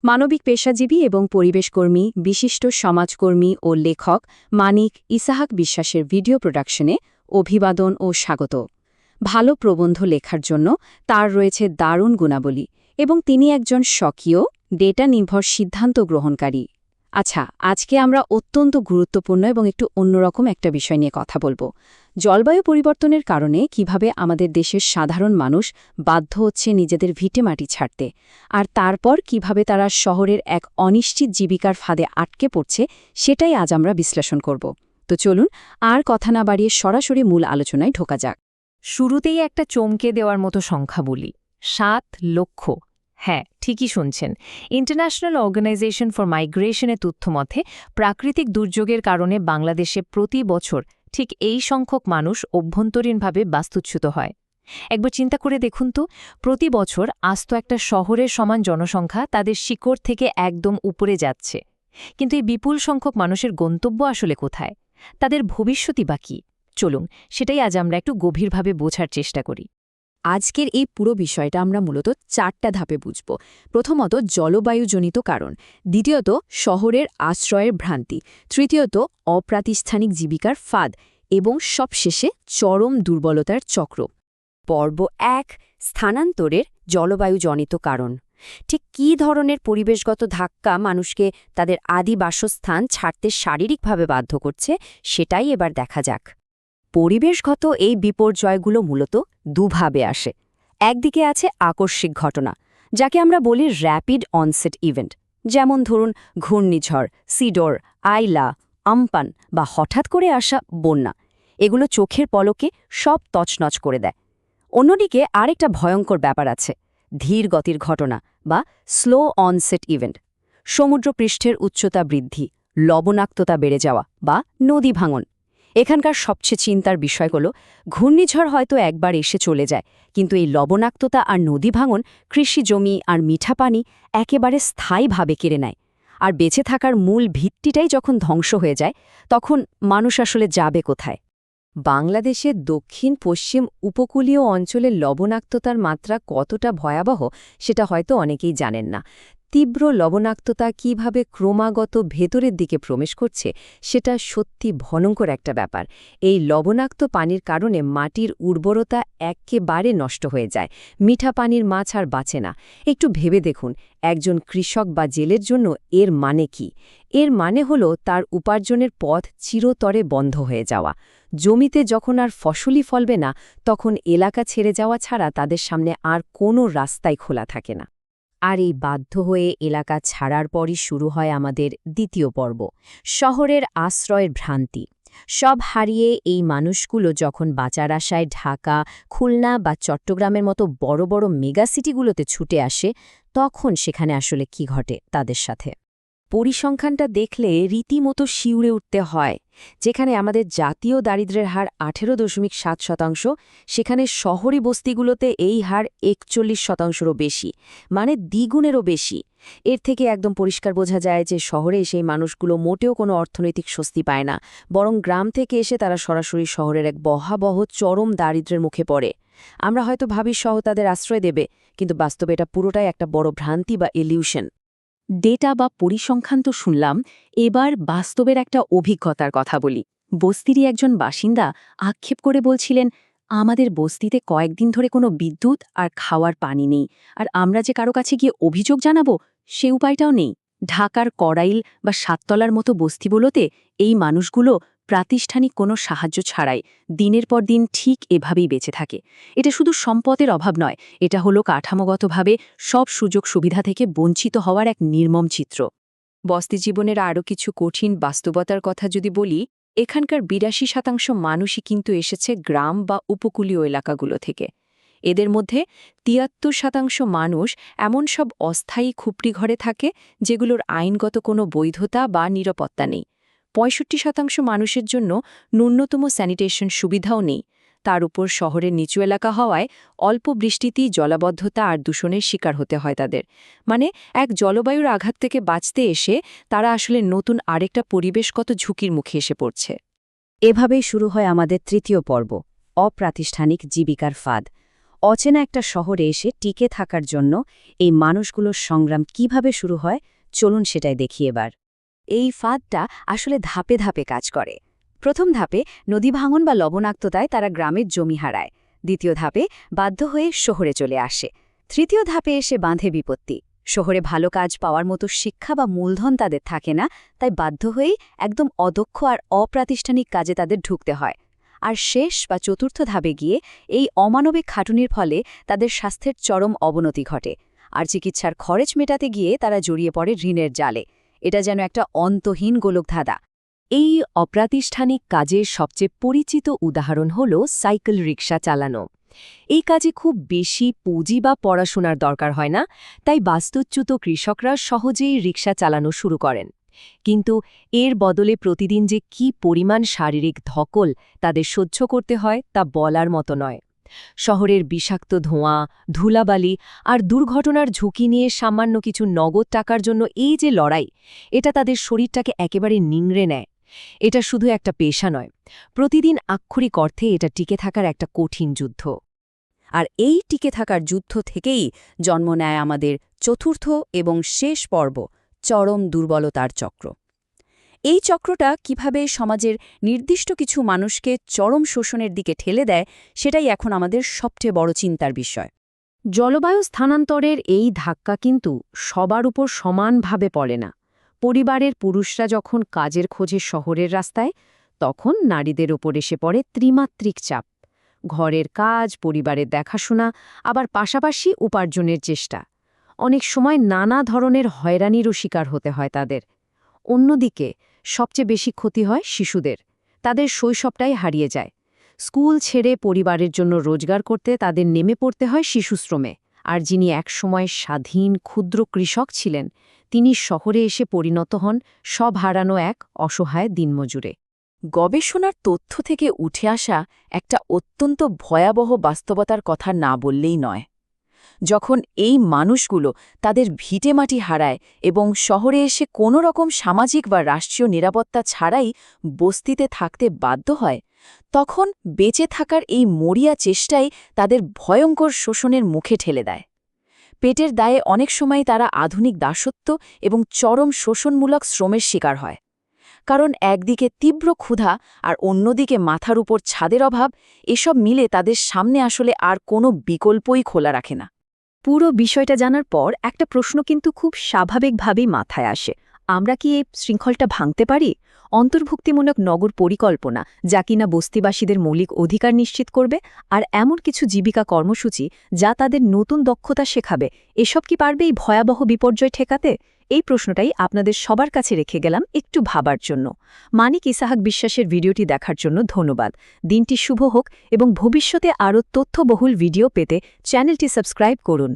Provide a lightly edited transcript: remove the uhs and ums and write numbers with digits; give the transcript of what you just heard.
মানবিক পেশাজীবী এবং পরিবেশকর্মী, বিশিষ্ট সমাজকর্মী ও লেখক মানিক ইসাহাক বিশ্বাসের ভিডিও প্রোডাকশনে অভিবাদন ও স্বাগত। ভালো প্রবন্ধ লেখার জন্য তার রয়েছে দারুণ গুণাবলী এবং তিনি একজন স্বকীয় ডেটা নির্ভর সিদ্ধান্ত গ্রহণকারী। আচ্ছা, আজকে আমরা অত্যন্ত গুরুত্বপূর্ণ এবং একটু অন্যরকম একটা বিষয় নিয়ে কথা বলবো। জলবায়ু পরিবর্তনের কারণে কিভাবে আমাদের দেশের সাধারণ মানুষ বাধ্য হচ্ছে নিজেদের ভিটেমাটি ছাড়তে, আর তারপর কিভাবে তারা শহরের এক অনিশ্চিত জীবিকার ফাঁদে আটকে পড়ছে, সেটাই আজ আমরা বিশ্লেষণ করব। তো চলুন আর কথা না বাড়িয়ে সরাসরি মূল আলোচনায় ঢোকা যাক। শুরুতেই একটা চমকে দেওয়ার মতো সংখ্যা বলি, 7 লক্ষ। হ্যাঁ, ঠিকই শুনছেন। ইন্টারন্যাশনাল অর্গানাইজেশন ফর মাইগ্রেশনের তথ্যমতে প্রাকৃতিক দুর্যোগের কারণে বাংলাদেশে প্রতি বছর ঠিক এই সংখ্যক মানুষ অভ্যন্তরীণভাবে বাস্তুচ্যুত হয়। একবার চিন্তা করে দেখুন তো, প্রতি বছর আস্ত একটা শহরের সমান জনসংখ্যা তাদের শিকড় থেকে একদম উপরে যাচ্ছে। কিন্তু এই বিপুল সংখ্যক মানুষের গন্তব্য আসলে কোথায়? তাদের ভবিষ্যৎই বা কী? চলুন, সেটাই আজ আমরা একটু গভীরভাবে বোঝার চেষ্টা করি। আজকের এই পুরো বিষয়টা আমরা মূলত 4টা ধাপে বুঝব। প্রথমত জলবায়ুজনিত কারণ, দ্বিতীয়ত শহরের আশ্রয়ের ভ্রান্তি, তৃতীয়ত অপ্রাতিষ্ঠানিক জীবিকার ফাঁদ এবং সবশেষে চরম দুর্বলতার চক্র। পর্ব 1, স্থানান্তরের জলবায়ুজনিত কারণ। ঠিক কী ধরনের পরিবেশগত ধাক্কা মানুষকে তাদের আদি বাসস্থান ছাড়তে শারীরিকভাবে বাধ্য করছে, সেটাই এবার দেখা যাক। পরিবেশগত এই বিপর্যয়গুলো মূলত দুভাবে আসে। একদিকে আছে আকস্মিক ঘটনা, যাকে আমরা বলি র্যাপিড অনসেট ইভেন্ট, যেমন ধরুন ঘূর্ণিঝড়, সিডর, আইলা, আমপান বা হঠাৎ করে আসা বন্যা। এগুলো চোখের পলকে সব তছনছ করে দেয়। অন্যদিকে আরেকটা ভয়ঙ্কর ব্যাপার আছে, ধীর গতির ঘটনা বা স্লো অনসেট ইভেন্ট। সমুদ্রপৃষ্ঠের উচ্চতা বৃদ্ধি, লবণাক্ততা বেড়ে যাওয়া বা নদী ভাঙন। এখানকার সবচেয়ে চিন্তার বিষয় হল, ঘূর্ণিঝড় হয়তো একবার এসে চলে যায়, কিন্তু এই লবণাক্ততা আর নদী ভাঙন কৃষি জমি আর মিঠা পানি একেবারে স্থায়ীভাবে কেড়ে নেয়। আর বেঁচে থাকার মূল ভিত্তিটাই যখন ধ্বংস হয়ে যায়, তখন মানুষ আসলে যাবে কোথায়? বাংলাদেশের দক্ষিণ পশ্চিম উপকূলীয় অঞ্চলের লবণাক্ততার মাত্রা কতটা ভয়াবহ সেটা হয়তো অনেকেই জানেন না। তীব্র লবণাক্ততা কিভাবে ক্রমাগত ভেতরের দিকে প্রবেশ করছে, সেটা সত্যি ভয়ঙ্কর একটা ব্যাপার। এই লবণাক্ত পানির কারণে মাটির উর্বরতা একেবারে নষ্ট হয়ে যায়, মিঠা পানির মাছ আর বাঁচে না। একটু ভেবে দেখুন, একজন কৃষক বা জেলের জন্য এর মানে কি? এর মানে হলো তার উপার্জনের পথ চিরতরে বন্ধ হয়ে যাওয়া। জমিতে যখন আর ফসলই ফলবে না, তখন এলাকা ছেড়ে যাওয়া ছাড়া তাদের সামনে আর কোনো রাস্তাই খোলা থাকে না। আর এই বাধ্য হয়ে এলাকা ছাড়ার পরই শুরু হয় আমাদের দ্বিতীয় পর্ব, শহরের আশ্রয়ের ভ্রান্তি। সব হারিয়ে এই মানুষগুলো যখন বাঁচার আশায় ঢাকা, খুলনা বা চট্টগ্রামের মতো বড় বড় মেগাসিটিগুলোতে ছুটে আসে, তখন সেখানে আসলে কি ঘটে তাদের সাথে? পরিসংখ্যানটা দেখলে রীতিমতো শিউরে উঠতে হয়। যেখানে আমাদের জাতীয় দারিদ্র্যের হার 18.7%, সেখানে শহরি বস্তিগুলোতে এই হার 41%রও বেশি, মানে দ্বিগুণেরও বেশি। এর থেকে একদম পরিষ্কার বোঝা যায় যে শহরে সেই মানুষগুলো মোটেও কোনো অর্থনৈতিক স্বস্তি পায় না, বরং গ্রাম থেকে এসে তারা সরাসরি শহরের এক বহাবহ চরম দারিদ্র্যের মুখে পড়ে। আমরা হয়তো ভাবি শহর তাদের আশ্রয় দেবে, কিন্তু বাস্তবে এটা পুরোটাই একটা বড় ভ্রান্তি বা ইলিউশন। ডেটা বা পরিসংখ্যান তো শুনলাম, এবার বাস্তবের একটা অভিজ্ঞতার কথা বলি। বস্তিরই একজন বাসিন্দা আক্ষেপ করে বলছিলেন, আমাদের বস্তিতে কয়েকদিন ধরে কোনো বিদ্যুৎ আর খাওয়ার পানি নেই, আর আমরা যে কারো কাছে গিয়ে অভিযোগ জানাবো সে উপায়টাও নেই। ঢাকার কড়াইল বা সাততলার মতো বস্তিগুলোতে এই মানুষগুলো প্রাতিষ্ঠানিক কোনো সাহায্য ছাড়াই দিনের পর দিন ঠিক এভাবেই বেঁচে থাকে। এটা শুধু সম্পদের অভাব নয়, এটা হলো কাঠামোগতভাবে সব সুযোগ সুবিধা থেকে বঞ্চিত হওয়ার এক নির্মম চিত্র। বস্তি জীবনের আরও কিছু কঠিন বাস্তবতার কথা যদি বলি, এখানকার ৮২% মানুষই কিন্তু এসেছে গ্রাম বা উপকূলীয় এলাকাগুলো থেকে। এদের মধ্যে ৭৩% মানুষ এমন সব অস্থায়ী খুপড়ি ঘরে থাকে যেগুলোর আইনগত কোনো বৈধতা বা নিরাপত্তা নেই। ৬৫% মানুষের জন্য ন্যূনতম স্যানিটেশন সুবিধাও নেই। তার উপর শহরের নিচু এলাকা হওয়ায় অল্প বৃষ্টিতেই জলাবদ্ধতা আর দূষণের শিকার হতে হয় তাদের। মানে এক জলবায়ুর আঘাত থেকে বাঁচতে এসে তারা আসলে নতুন আরেকটা পরিবেশগত ঝুঁকির মুখে এসে পড়ছে। এভাবেই শুরু হয় আমাদের তৃতীয় পর্ব, অপ্রাতিষ্ঠানিক জীবিকার ফাঁদ। অচেনা একটা শহরে এসে টিকে থাকার জন্য এই মানুষগুলোর সংগ্রাম কিভাবে শুরু হয় চলুন সেটাই দেখি এবার। এই ফাঁদটা আসলে ধাপে ধাপে কাজ করে। প্রথম ধাপে নদী ভাঙন বা লবণাক্ততায় তারা গ্রামের জমি হারায়। দ্বিতীয় ধাপে বাধ্য হয়ে শহরে চলে আসে। তৃতীয় ধাপে এসে বাঁধে বিপত্তি। শহরে ভালো কাজ পাওয়ার মতো শিক্ষা বা মূলধন তাদের থাকে না, তাই বাধ্য হয়েই একদম অদক্ষ আর অপ্রাতিষ্ঠানিক কাজে তাদের ঢুকতে হয়। আর শেষ বা চতুর্থ ধাপে গিয়ে এই অমানবিক খাটুনির ফলে তাদের স্বাস্থ্যের চরম অবনতি ঘটে, আর চিকিৎসার খরচ মেটাতে গিয়ে তারা জড়িয়ে পড়ে ঋণের জালে। এটা যেন একটা অন্তহীন গোলকধাঁধা। এই অপ্রাতিষ্ঠানিক কাজের সবচেয়ে পরিচিত উদাহরণ হল সাইকেল রিকশা চালানো। এই কাজে খুব বেশি পুঁজি বা পড়াশোনার দরকার হয় না, তাই বাস্তুচ্যুত কৃষকরা সহজেই রিকশা চালানো শুরু করেন। কিন্তু এর বদলে প্রতিদিন যে কী পরিমাণ শারীরিক ধকল তাদের সহ্য করতে হয় তা বলার মতো নয়। শহরের বিষাক্ত ধোঁয়া, ধুলাবালি আর দুর্ঘটনার ঝুঁকি নিয়ে সামান্য কিছু নগদ টাকার জন্য এই যে লড়াই, এটা তাদের শরীরটাকে একেবারে নিংড়ে নেয়। এটা শুধু একটা পেশা নয়, প্রতিদিন আক্ষরিক অর্থে এটা টিকে থাকার একটা কঠিন যুদ্ধ। আর এই টিকে থাকার যুদ্ধ থেকেই জন্ম নেয় আমাদের চতুর্থ এবং শেষ পর্ব, চরম দুর্বলতার চক্র। এই চক্রটা কিভাবে সমাজের নির্দিষ্ট কিছু মানুষকে চরম শোষণের দিকে ঠেলে দেয়, সেটাই এখন আমাদের সবচেয়ে বড় চিন্তার বিষয়। জলবায়ু স্থানান্তরের এই ধাক্কা কিন্তু সবার উপর সমানভাবে পড়ে না। পরিবারের পুরুষরা যখন কাজের খোঁজে শহরের রাস্তায়, তখন নারীদের ওপর এসে পড়ে ত্রিমাত্রিক চাপ। ঘরের কাজ, পরিবারের দেখাশোনা, আবার পাশাপাশি উপার্জনের চেষ্টা। অনেক সময় নানা ধরনের হয়রানিরও শিকার হতে হয় তাদের। অন্যদিকে সবচেয়ে বেশি ক্ষতি হয় শিশুদের। তাদের শৈশবটাই হারিয়ে যায়। স্কুল ছেড়ে পরিবারের জন্য রোজগার করতে তাদের নেমে পড়তে হয় শিশুশ্রমে। আর যিনি একসময় স্বাধীন ক্ষুদ্র কৃষক ছিলেন, তিনি শহরে এসে পরিণত হন সব হারানো এক অসহায় দিনমজুরে। গবেষণার তথ্য থেকে উঠে আসা একটা অত্যন্ত ভয়াবহ বাস্তবতার কথা না বললেই নয়। যখন এই মানুষগুলো তাদের ভিটেমাটি হারায় এবং শহরে এসে কোনো রকম সামাজিক বা রাষ্ট্রীয় নিরাপত্তা ছাড়াই বস্তিতে থাকতে বাধ্য হয়, তখন বেঁচে থাকার এই মরিয়া চেষ্টাই তাদের ভয়ঙ্কর শোষণের মুখে ঠেলে দেয়। পেটের দায়ে অনেক সময় তারা আধুনিক দাসত্ব এবং চরম শোষণমূলক শ্রমের শিকার হয়। কারণ একদিকে তীব্র ক্ষুধা আর অন্যদিকে মাথার উপর ছাদের অভাব, এসব মিলে তাদের সামনে আসলে আর কোনো বিকল্পই খোলা রাখে না। পুরো বিষয়টা জানার পর একটা প্রশ্ন কিন্তু খুব স্বাভাবিকভাবেই মাথায় আসে। আমরা কি এই শৃঙ্খলটা ভাঙতে পারি? অন্তর্ভুক্তিমূলক নগর পরিকল্পনা, যা কিনা বস্তিবাসীদের মৌলিক অধিকার নিশ্চিত করবে, আর এমন কিছু জীবিকা কর্মসূচি যা তাদের নতুন দক্ষতা শেখাবে, এসব কি পারবে এই ভয়াবহ বিপর্যয় ঠেকাতে? এই প্রশ্নটাই আপনাদের সবার কাছে রেখে গেলাম একটু ভাবার জন্য। মানিক ইসাহাক বিশ্বাসের ভিডিওটি দেখার জন্য ধন্যবাদ। দিনটি শুভ হোক এবং ভবিষ্যতে আরও তথ্যবহুল ভিডিও পেতে চ্যানেলটি সাবস্ক্রাইব করুন।